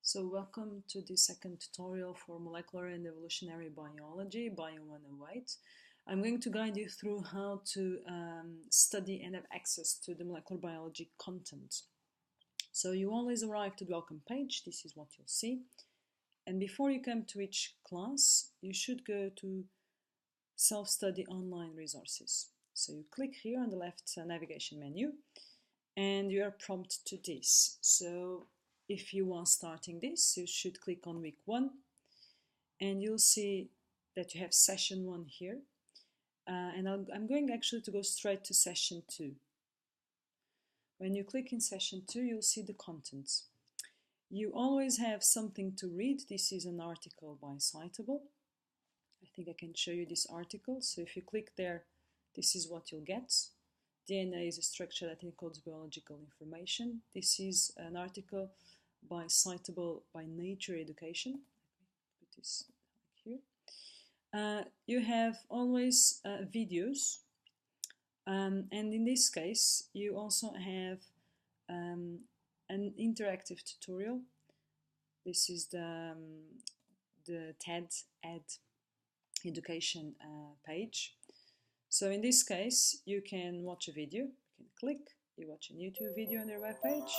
So welcome to the second tutorial for Molecular and Evolutionary Biology, Bio 108. I'm going to guide you through how to study and have access to the molecular biology content. So you always arrive to the welcome page, this is what you'll see. And before you come to each class, you should go to self-study online resources. So you click here on the left navigation menu and you are prompted to this. So if you are starting this, you should click on week 1 and you'll see that you have session 1 here. And I'm going actually to go straight to session 2. When you click in session 2, you'll see the contents. You always have something to read. This is an article by Citable. I think I can show you this article. So if you click there, this is what you'll get. DNA is a structure that encodes biological information. This is an article by Citable by Nature Education. Put this here. You have always videos, and in this case, you also have an interactive tutorial. This is the TED Ed education page. So in this case, you can watch a video, you can click, you watch a YouTube video on their webpage.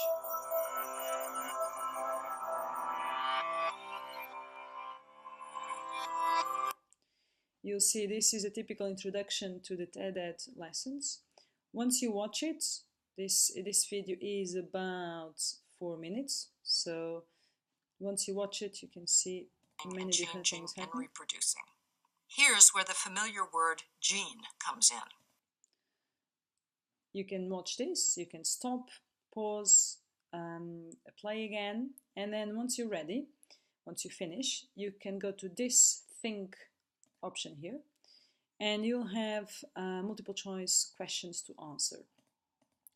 You'll see this is a typical introduction to the TED Ed lessons. Once you watch it, this video is about 4 minutes. So once you watch it, you can see many different things happening. And reproducing. Here's where the familiar word gene comes in. You can watch this, you can stop, pause, play again, and then once you're ready, once you finish, you can go to this think option here, and you'll have multiple choice questions to answer.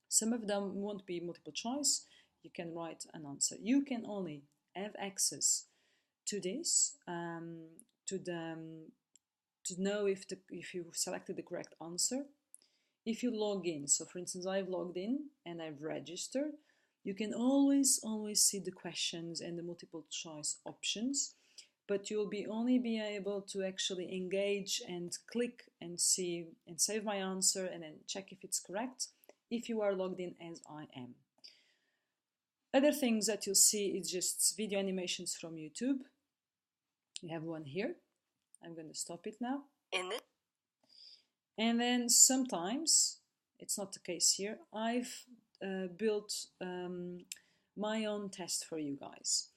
Some of them won't be multiple choice, you can write an answer. You can only have access to this, to know if you selected the correct answer. If you log in, so for instance I've logged in and I've registered, you can always see the questions and the multiple choice options, but you'll only be able to actually engage and click and see and save my answer and then check if it's correct if you are logged in as I am. Other things that you'll see is just video animations from YouTube. You have one here. I'm going to stop it now. And then sometimes, it's not the case here, I've built my own test for you guys.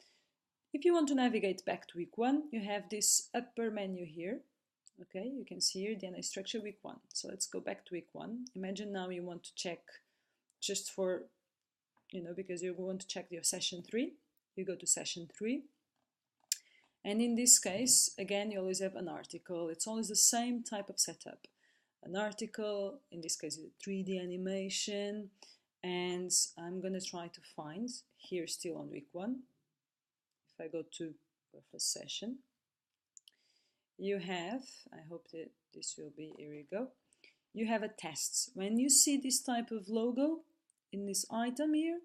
If you want to navigate back to week 1, you have this upper menu here. Okay, you can see here DNA structure week 1. So let's go back to week 1. Imagine now you want to check just for, because you want to check your session 3. You go to session 3. And in this case, again, you always have an article. It's always the same type of setup. An article, in this case, a 3D animation. And I'm going to try to find, here still on week 1, if I go to the first session, you have, I hope that this will be, here we go, you have a test. When you see this type of logo in this item here,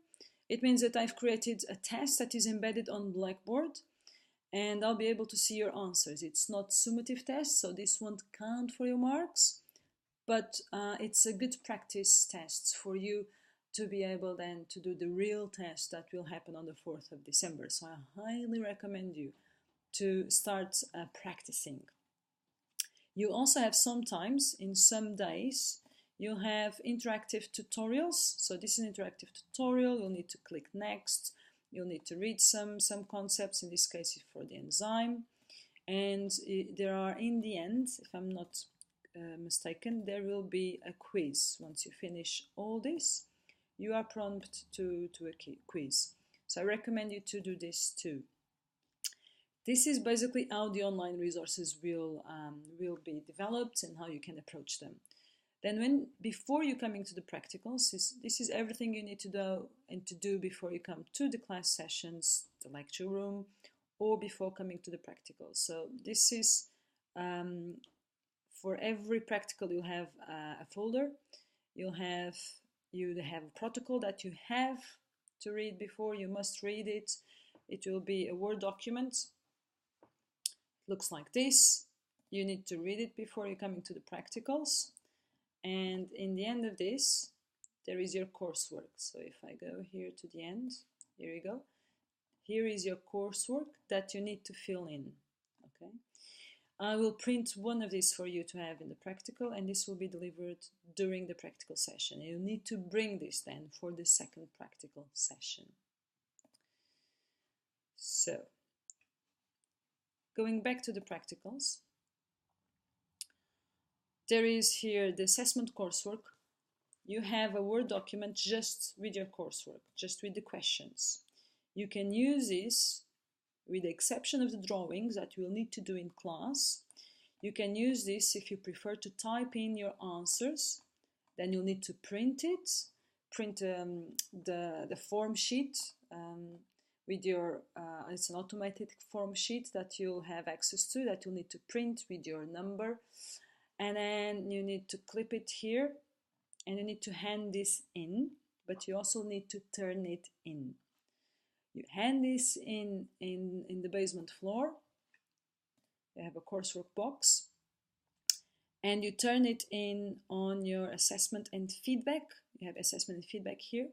it means that I've created a test that is embedded on Blackboard, and I'll be able to see your answers. It's not summative test, so this won't count for your marks, but it's a good practice test for you to be able then to do the real test that will happen on the 4th of December. So I highly recommend you to start practicing. You also have sometimes, in some days, you'll have interactive tutorials. So this is an interactive tutorial, you'll need to click next, you'll need to read some concepts, in this case for the enzyme. And there are, in the end, if I'm not mistaken, there will be a quiz. Once you finish all this, you are prompted to a quiz. So I recommend you to do this too. This is basically how the online resources will be developed and how you can approach them. Then before you come into the practicals, this is everything you need to know and to do before you come to the class sessions, the lecture room, or before coming to the practicals. So this is, for every practical you'll have a folder, you have a protocol that you have to read before, you must read it. It will be a Word document. It looks like this. You need to read it before you're coming to the practicals. And in the end of this, there is your coursework. So if I go here to the end, here you go. Here is your coursework that you need to fill in. Okay. I will print one of these for you to have in the practical, and this will be delivered during the practical session. You need to bring this then for the second practical session. So, going back to the practicals, there is here the assessment coursework. You have a Word document just with your coursework, just with the questions. You can use this, with the exception of the drawings that you will need to do in class. You can use this if you prefer to type in your answers. Then you'll need to print it, print the form sheet with your, it's an automated form sheet that you'll have access to, that you'll need to print with your number. And then you need to clip it here, and you need to hand this in, but you also need to turn it in. You hand this in the basement floor. You have a coursework box, and you turn it in on your assessment and feedback. You have assessment and feedback here,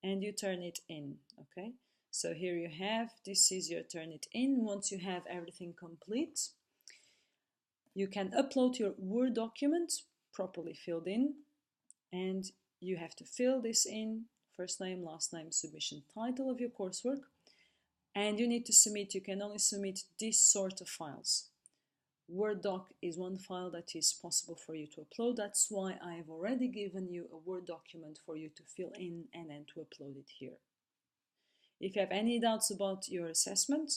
and you turn it in. Okay, so here you have, this is your turn it in. Once you have everything complete, you can upload your Word document properly filled in, and you have to fill this in: first name, last name, submission, title of your coursework. And you need to submit, you can only submit this sort of files. Word doc is one file that is possible for you to upload. That's why I have already given you a Word document for you to fill in and then to upload it here. If you have any doubts about your assessment,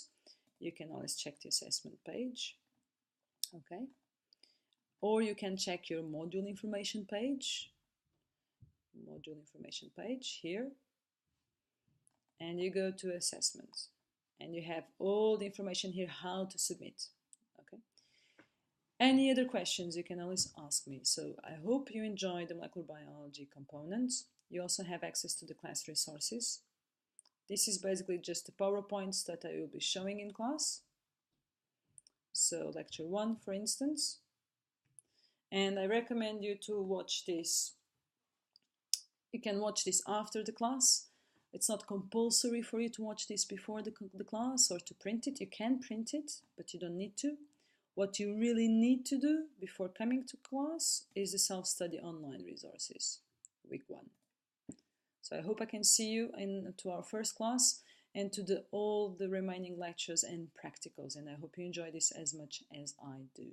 you can always check the assessment page. Okay. Or you can check your module information page. Module information page here. And you go to assessment. And you have all the information here how to submit. Okay. Any other questions, you can always ask me. So I hope you enjoyed the molecular biology component. You also have access to the class resources. This is basically just the PowerPoints that I will be showing in class. So lecture 1, for instance. And I recommend you to watch this. You can watch this after the class. It's not compulsory for you to watch this before the class or to print it. You can print it, but you don't need to. What you really need to do before coming to class is the self-study online resources, week 1. So I hope I can see you to our first class and to all the remaining lectures and practicals. And I hope you enjoy this as much as I do.